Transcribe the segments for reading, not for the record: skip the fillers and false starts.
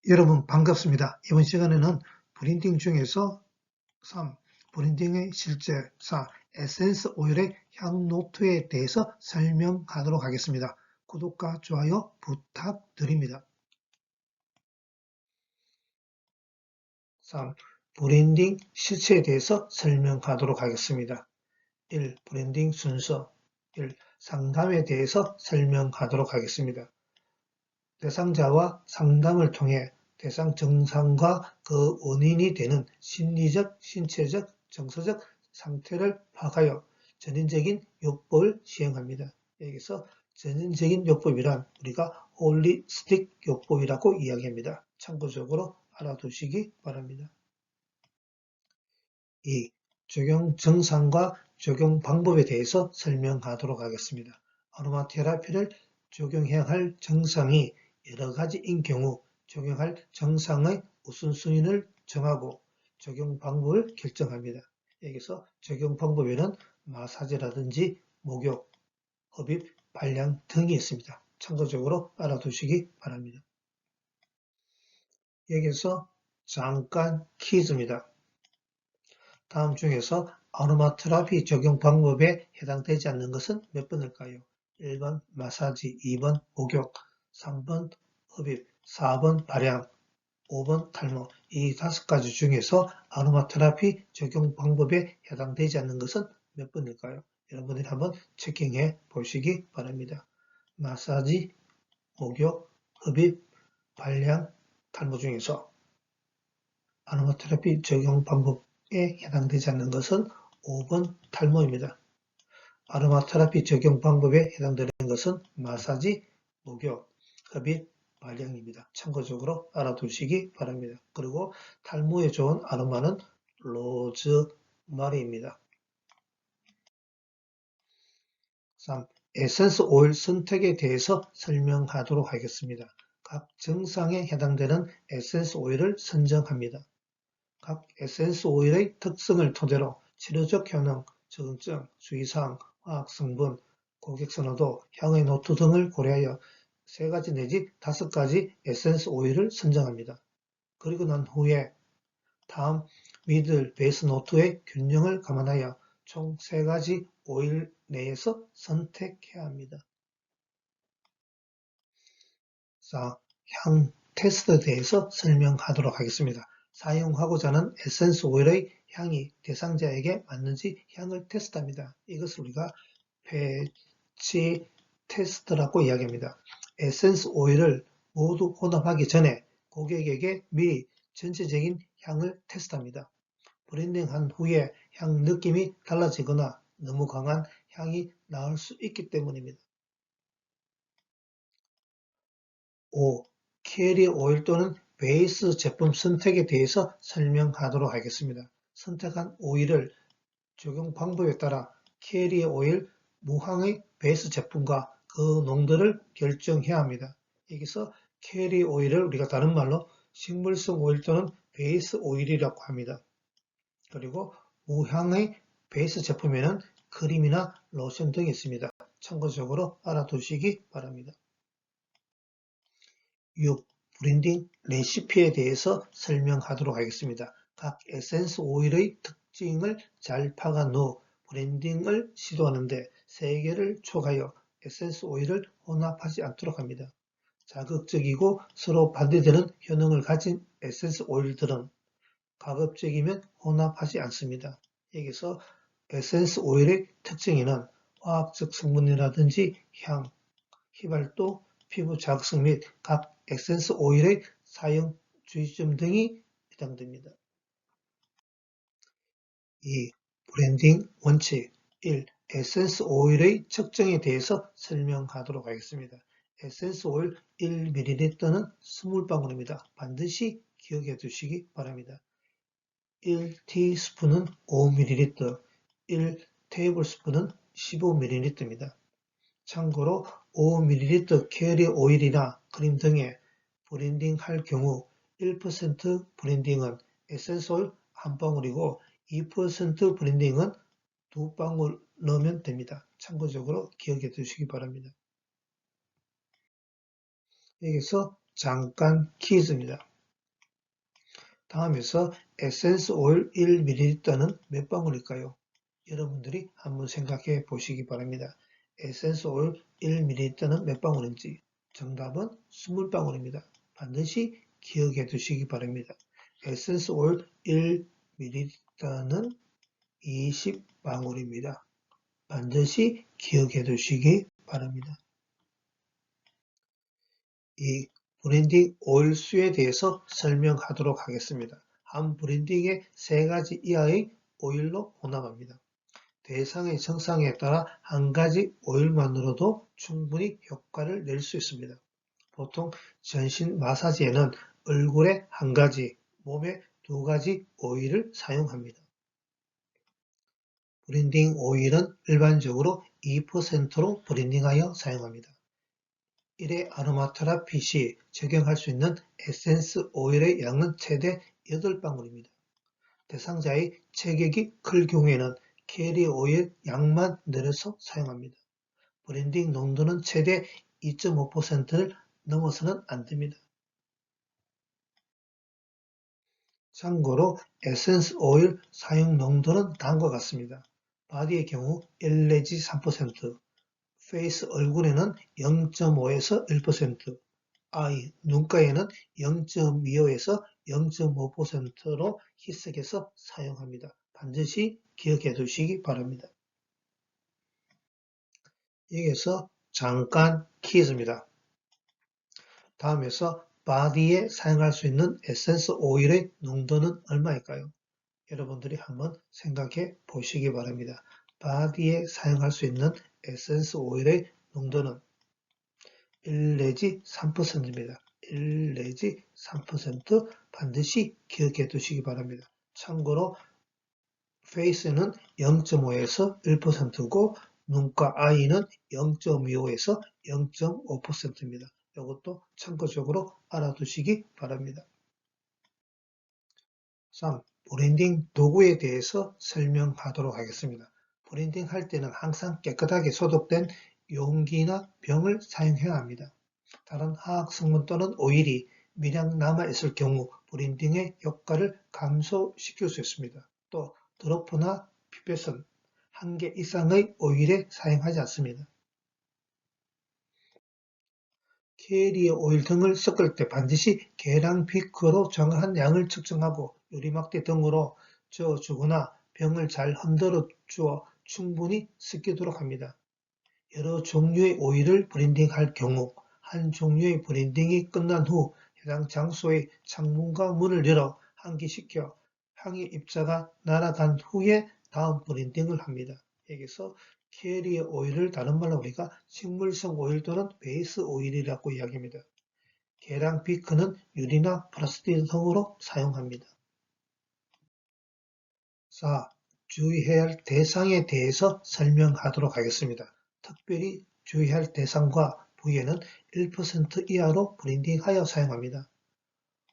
여러분 반갑습니다. 이번 시간에는 브랜딩 중에서 3. 브랜딩의 실제 4. 에센스 오일의 향 노트에 대해서 설명하도록 하겠습니다. 구독과 좋아요 부탁드립니다. 3. 브랜딩 실체에 대해서 설명하도록 하겠습니다. 1. 브랜딩 순서 1. 상담에 대해서 설명하도록 하겠습니다. 대상자와 상담을 통해 대상 증상과 그 원인이 되는 심리적, 신체적, 정서적 상태를 파악하여 전인적인 요법을 시행합니다. 여기서 전인적인 요법이란 우리가 홀리스틱 요법이라고 이야기합니다. 참고적으로 알아두시기 바랍니다. 2. 적용 증상과 적용 방법에 대해서 설명하도록 하겠습니다. 아로마 테라피를 적용해야 할 증상이 여러 가지인 경우 적용할 증상의 우선순위를 정하고 적용 방법을 결정합니다. 여기서 적용 방법에는 마사지라든지 목욕, 흡입, 발량 등이 있습니다. 참고적으로 알아두시기 바랍니다. 여기서 잠깐 퀴즈입니다. 다음 중에서 아로마 테라피 적용 방법에 해당되지 않는 것은 몇 번일까요? 1번 마사지, 2번 목욕, 3번 흡입, 4번 발향, 5번 탈모. 이 5가지 중에서 아로마 테라피 적용 방법에 해당되지 않는 것은 몇 번일까요? 여러분들이 한번 체킹해 보시기 바랍니다. 마사지, 목욕, 흡입, 발향, 탈모 중에서 아로마 테라피 적용 방법에 해당되지 않는 것은 5번 탈모입니다. 아로마 테라피 적용 방법에 해당되는 것은 마사지, 목욕, 흡입, 발향입니다. 참고적으로 알아두시기 바랍니다. 그리고 탈모에 좋은 아로마는 로즈마리입니다. 3. 에센스 오일 선택에 대해서 설명하도록 하겠습니다. 각 증상에 해당되는 에센스 오일을 선정합니다. 각 에센스 오일의 특성을 토대로 치료적 효능, 적응증, 주의사항, 화학성분, 고객 선호도, 향의 노트 등을 고려하여 3가지 내지 5가지 에센스 오일을 선정합니다. 그리고 난 후에 다음 미들 베이스 노트의 균형을 감안하여 총 3가지 오일 내에서 선택해야 합니다. 자, 향 테스트에 대해서 설명하도록 하겠습니다. 사용하고자 하는 에센스 오일의 향이 대상자에게 맞는지 향을 테스트합니다. 이것을 우리가 패치 테스트라고 이야기합니다. 에센스 오일을 모두 혼합하기 전에 고객에게 미리 전체적인 향을 테스트합니다. 브랜딩한 후에 향 느낌이 달라지거나 너무 강한 향이 나올 수 있기 때문입니다. 5. 캐리 오일 또는 베이스 제품 선택에 대해서 설명하도록 하겠습니다. 선택한 오일을 적용 방법에 따라 캐리 오일 무항의 베이스 제품과 그 농도를 결정해야 합니다. 여기서 캐리 오일을 우리가 다른 말로 식물성 오일 또는 베이스 오일이라고 합니다. 그리고 무향의 베이스 제품에는 크림이나 로션 등이 있습니다. 참고적으로 알아두시기 바랍니다. 6. 브랜딩 레시피에 대해서 설명하도록 하겠습니다. 각 에센스 오일의 특징을 잘 파악한 후 브랜딩을 시도하는데 세계를 초과하여 에센스 오일을 혼합하지 않도록 합니다. 자극적이고 서로 반대되는 효능을 가진 에센스 오일들은 가급적이면 혼합하지 않습니다. 여기서 에센스 오일의 특징에는 화학적 성분이라든지 향, 휘발도, 피부 자극성 및 각 에센스 오일의 사용 주의점 등이 해당됩니다. 2. 브랜딩 원칙 1. 에센스 오일의 측정에 대해서 설명하도록 하겠습니다. 에센스 오일 1ml는 20방울입니다. 반드시 기억해 두시기 바랍니다. 1티스푼은 5ml, 1테이블스푼은 15ml입니다. 참고로 5ml 캐리 오일이나 크림 등에 브랜딩 할 경우 1% 브랜딩은 에센스 오일 1방울이고 2% 브랜딩은 2방울 넣으면 됩니다. 참고적으로 기억해 두시기 바랍니다. 여기서 잠깐 퀴즈입니다. 다음에서 에센스 오일 1ml는 몇 방울일까요? 여러분들이 한번 생각해 보시기 바랍니다. 에센스 오일 1ml는 몇 방울인지. 정답은 20방울입니다. 반드시 기억해 두시기 바랍니다. 에센스 오일 1ml는 20방울입니다. 반드시 기억해 두시기 바랍니다. 이 브랜딩 오일 수에 대해서 설명하도록 하겠습니다. 한 브랜딩의 3가지 이하의 오일로 혼합합니다. 대상의 정상에 따라 한 가지 오일만으로도 충분히 효과를 낼 수 있습니다. 보통 전신 마사지에는 얼굴에 1가지, 몸에 2가지 오일을 사용합니다. 브랜딩 오일은 일반적으로 2%로 브랜딩하여 사용합니다. 1회 아로마 테라피 시 적용할 수 있는 에센스 오일의 양은 최대 8방울입니다. 대상자의 체격이 클 경우에는 캐리 오일 양만 늘려서 사용합니다. 브랜딩 농도는 최대 2.5%를 넘어서는 안 됩니다. 참고로 에센스 오일 사용 농도는 다음과 같습니다. 바디의 경우 1 내지 3%, 페이스 얼굴에는 0.5에서 1%, 아이 눈가에는 0.25에서 0.5%로 희석해서 사용합니다. 반드시 기억해 두시기 바랍니다. 여기에서 잠깐 퀴즈입니다. 다음에서 바디에 사용할 수 있는 에센스 오일의 농도는 얼마일까요? 여러분들이 한번 생각해 보시기 바랍니다. 바디에 사용할 수 있는 에센스 오일의 농도는 1 내지 3%입니다. 1 내지 3% 반드시 기억해 두시기 바랍니다. 참고로 페이스는 0.5에서 1%고 눈가 아이는 0.25에서 0.5%입니다. 이것도 참고적으로 알아두시기 바랍니다. 3. 브랜딩 도구에 대해서 설명하도록 하겠습니다. 브랜딩 할 때는 항상 깨끗하게 소독된 용기나 병을 사용해야 합니다. 다른 화학 성분 또는 오일이 미량 남아있을 경우 브랜딩의 효과를 감소시킬 수 있습니다. 또 드로퍼나 피펫은 1개 이상의 오일에 사용하지 않습니다. 캐리어 오일 등을 섞을 때 반드시 계량 비커로 정한 양을 측정하고 유리막대 등으로 저어주거나 병을 잘 흔들어 주어 충분히 섞이도록 합니다. 여러 종류의 오일을 브랜딩할 경우 한 종류의 브랜딩이 끝난 후 해당 장소의 창문과 문을 열어 환기시켜 향의 입자가 날아간 후에 다음 브랜딩을 합니다. 여기서 캐리어 오일을 다른 말로 우리가 식물성 오일 또는 베이스 오일이라고 이야기합니다. 계량 비크는 유리나 플라스틱 등으로 사용합니다. 4. 주의해야 할 대상에 대해서 설명하도록 하겠습니다. 특별히 주의할 대상과 부위에는 1% 이하로 브랜딩하여 사용합니다.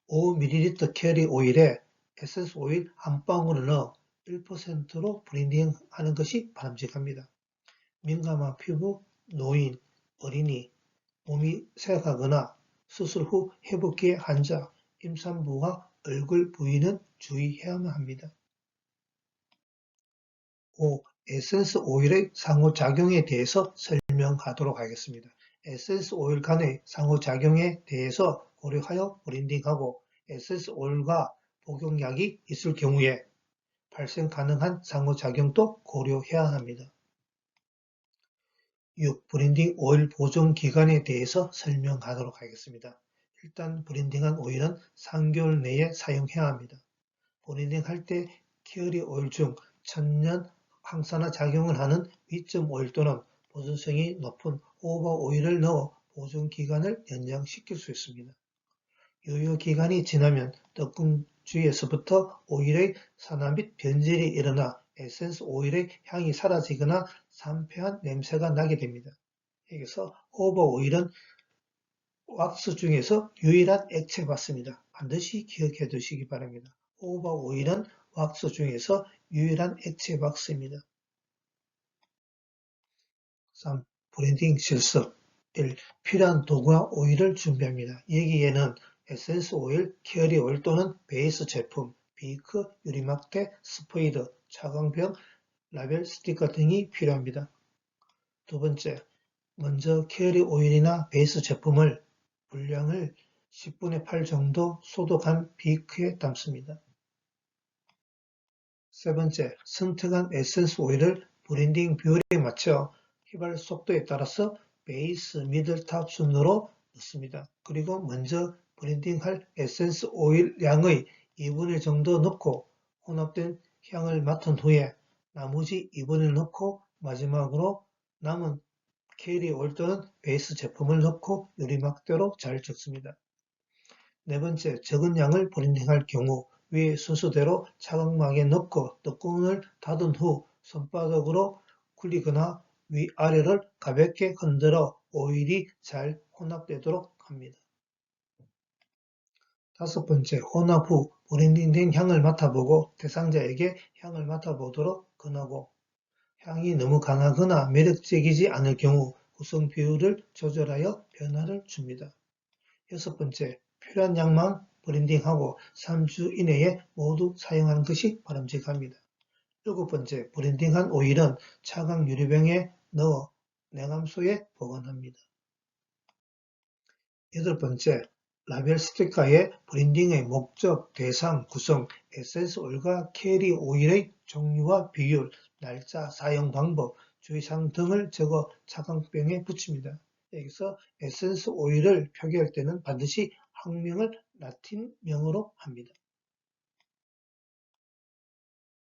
5ml 캐리 오일에 에센스 오일 1방울을 넣어 1%로 브랜딩하는 것이 바람직합니다. 민감한 피부, 노인, 어린이, 몸이 쇠약하거나 수술 후 회복기의 환자, 임산부와 얼굴 부위는 주의해야만 합니다. 5. 에센스 오일의 상호작용에 대해서 설명하도록 하겠습니다. 에센스 오일 간의 상호작용에 대해서 고려하여 브랜딩하고 에센스 오일과 복용약이 있을 경우에 발생 가능한 상호작용도 고려해야 합니다. 6. 브랜딩 오일 보존 기간에 대해서 설명하도록 하겠습니다. 일단 브랜딩한 오일은 3개월 내에 사용해야 합니다. 브랜딩할 때 캐리 오일 중 천년 항산화 작용을 하는 위점 오일 또는 보존성이 높은 오버 오일을 넣어 보존 기간을 연장시킬 수 있습니다. 유효 기간이 지나면 떡금 주위에서부터 오일의 산화 및 변질이 일어나 에센스 오일의 향이 사라지거나 상쾌한 냄새가 나게 됩니다. 여기서 오버 오일은 왁스 중에서 유일한 액체 왁스입니다. 반드시 기억해 두시기 바랍니다. 오버 오일은 왁스 중에서 유일한 액체 왁스입니다. 3. 브랜딩 실습 1. 필요한 도구와 오일을 준비합니다. 여기에는 에센스 오일, 케어리 오일 또는 베이스 제품, 비크, 유리막대, 스포이드, 차광병, 라벨 스티커 등이 필요합니다. 두 번째, 먼저 케어리 오일이나 베이스 제품을 분량을 10분의 8 정도 소독한 비크에 담습니다. 세 번째, 선택한 에센스 오일을 브랜딩 비율에 맞춰 휘발 속도에 따라서 베이스, 미들, 탑 순으로 넣습니다. 그리고 먼저 브랜딩할 에센스 오일 양의 2분의 1 정도 넣고 혼합된 향을 맡은 후에 나머지 2분의 1 넣고 마지막으로 남은 케어리 오일 또는 베이스 제품을 넣고 유리막대로 잘 적습니다. 네 번째, 적은 양을 브랜딩할 경우 위의 순서대로 차광막에 넣고 뚜껑을 닫은 후 손바닥으로 굴리거나 위아래를 가볍게 흔들어 오일이 잘 혼합되도록 합니다. 다섯 번째, 혼합 후 브랜딩된 향을 맡아보고 대상자에게 향을 맡아보도록 권하고 향이 너무 강하거나 매력적이지 않을 경우 구성 비율을 조절하여 변화를 줍니다. 여섯 번째, 필요한 양만 브랜딩하고 3주 이내에 모두 사용하는 것이 바람직합니다. 일곱 번째, 브랜딩한 오일은 차광 유리병에 넣어 냉암소에 보관합니다. 여덟 번째, 라벨 스티커에 브랜딩의 목적, 대상, 구성, 에센스 오일과 케리 오일의 종류와 비율, 날짜, 사용 방법, 주의사항 등을 적어 차광병에 붙입니다. 여기서 에센스 오일을 표기할 때는 반드시 학명을 라틴명으로 합니다.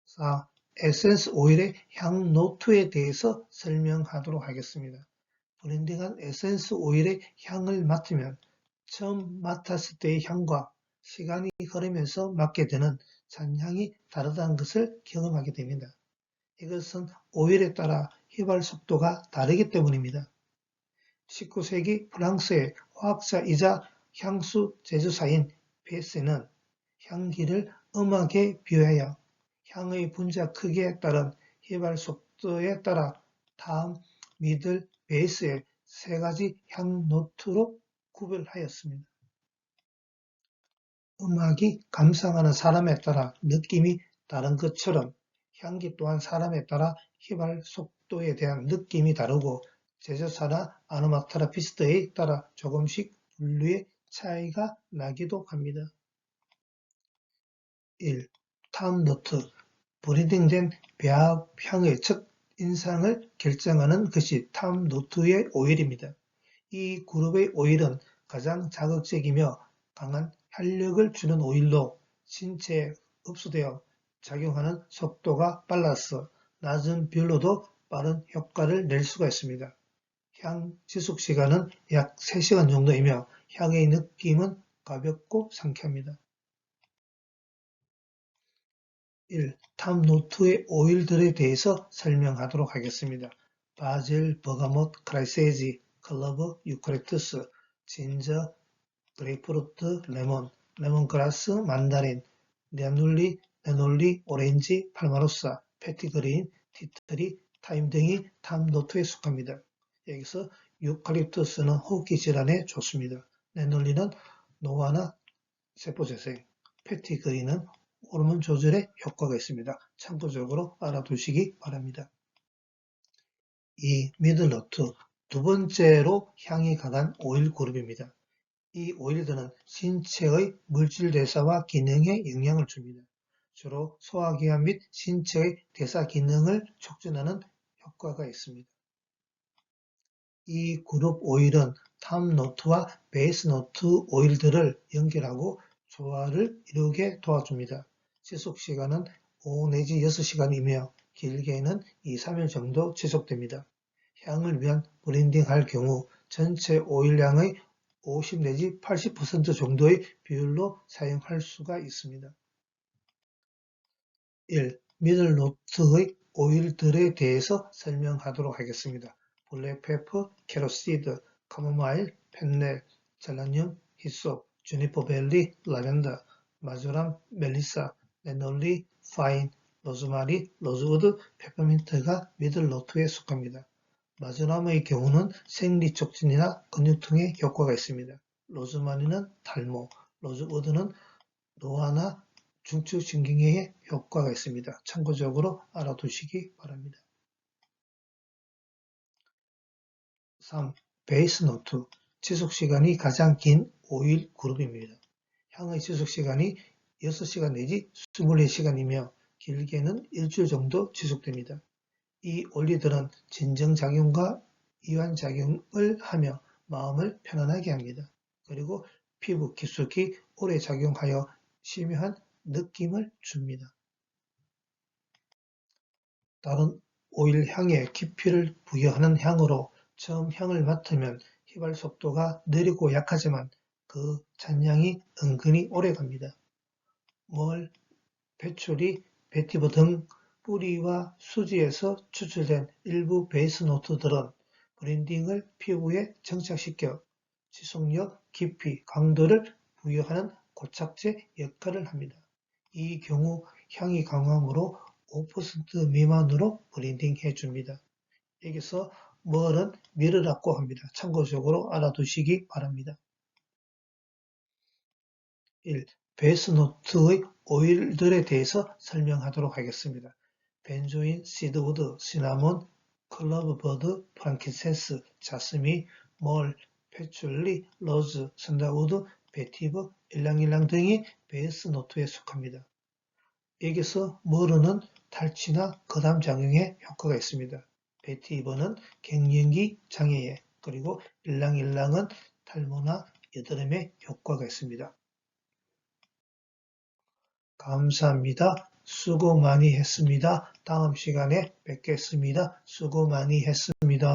4. 에센스 오일의 향 노트에 대해서 설명하도록 하겠습니다. 브랜딩한 에센스 오일의 향을 맡으면 처음 맡았을 때의 향과 시간이 흐르면서 맡게 되는 잔향이 다르다는 것을 경험하게 됩니다. 이것은 오일에 따라 휘발 속도가 다르기 때문입니다. 19세기 프랑스의 화학자이자 향수 제조사인 베세는 향기를 음악에 비유하여 향의 분자 크기에 따른 휘발 속도에 따라 탑, 미들, 베이스의 세 가지 향 노트로 구별하였습니다. 음악이 감상하는 사람에 따라 느낌이 다른 것처럼 향기 또한 사람에 따라 휘발 속도에 대한 느낌이 다르고 제조사나 아로마 테라피스트에 따라 조금씩 분류의 차이가 나기도 합니다. 1. 탑 노트. 브랜딩된 배합 향의 첫 인상을 결정하는 것이 탑 노트의 오일입니다. 이 그룹의 오일은 가장 자극적이며 강한 활력을 주는 오일로 신체에 흡수되어 작용하는 속도가 빨라서 낮은 비율로도 빠른 효과를 낼 수가 있습니다. 향 지속 시간은 약 3시간 정도이며 향의 느낌은 가볍고 상쾌합니다. 1. 탑 노트의 오일들에 대해서 설명하도록 하겠습니다. 바질, 버가못, 크라이세이지, 클로버, 유칼립투스, 진저, 그레이프루트, 레몬, 레몬그라스, 만다린, 레놀리, 오렌지, 팔마로사, 패티그린, 티트리, 타임 등이 탑 노트에 속합니다. 여기서 유칼립투스는 호흡기 질환에 좋습니다. 레놀리는 노화나 세포재생, 패티그린은 호르몬 조절에 효과가 있습니다. 참고적으로 알아두시기 바랍니다. 2. 미들노트. 두 번째로 향이 강한 오일 그룹입니다. 이 오일들은 신체의 물질 대사와 기능에 영향을 줍니다. 주로 소화기관 및 신체의 대사 기능을 촉진하는 효과가 있습니다. 이 그룹 오일은 탑 노트와 베이스 노트 오일들을 연결하고 조화를 이루게 도와줍니다. 지속 시간은 5 내지 6시간이며 길게는 2-3일 정도 지속됩니다. 향을 위한 브랜딩 할 경우 전체 오일량의 50 내지 80% 정도의 비율로 사용할 수가 있습니다. 1. 미들노트의 오일들에 대해서 설명하도록 하겠습니다. 블랙페퍼, 캐럿시드, 카모마일, 펜넬, 젤라늄, 히솝, 주니퍼벨리, 라벤더, 마조람, 멜리사, 레놀리, 파인, 로즈마리, 로즈우드, 페퍼민트가 미들노트에 속합니다. 마조람의 경우는 생리 촉진이나 근육통에 효과가 있습니다. 로즈마리는 탈모, 로즈우드는 노화나 중추신경계에 효과가 있습니다. 참고적으로 알아두시기 바랍니다. 3. 베이스노트. 지속시간이 가장 긴 오일 그룹입니다. 향의 지속시간이 6시간 내지 24시간이며 길게는 일주일 정도 지속됩니다. 이 오일들은 진정작용과 이완작용을 하며 마음을 편안하게 합니다. 그리고 피부 깊숙이 오래 작용하여 심한 느낌을 줍니다. 다른 오일 향에 깊이를 부여하는 향으로 처음 향을 맡으면 휘발 속도가 느리고 약하지만 그 잔향이 은근히 오래갑니다. 멀, 패초리, 베티버 등 뿌리와 수지에서 추출된 일부 베이스 노트들은 브랜딩을 피부에 정착시켜 지속력, 깊이, 강도를 부여하는 고착제 역할을 합니다. 이 경우 향이 강함으로 5% 미만으로 브랜딩 해줍니다. 여기서 멀은 미르라고 합니다. 참고적으로 알아두시기 바랍니다. 1. 베이스노트의 오일들에 대해서 설명하도록 하겠습니다. 벤조인, 시드우드, 시나몬, 클로브버드, 프랑키센스, 자스민, 멀, 패출리, 로즈, 산다우드, 베티버, 일랑일랑 등이 베이스노트에 속합니다. 여기서 멀은 탈취나 거담 작용에 효과가 있습니다. 베티버는 갱년기 장애에, 그리고 일랑일랑은 탈모나 여드름에 효과가 있습니다. 감사합니다. 수고 많이 했습니다. 다음 시간에 뵙겠습니다. 수고 많이 했습니다.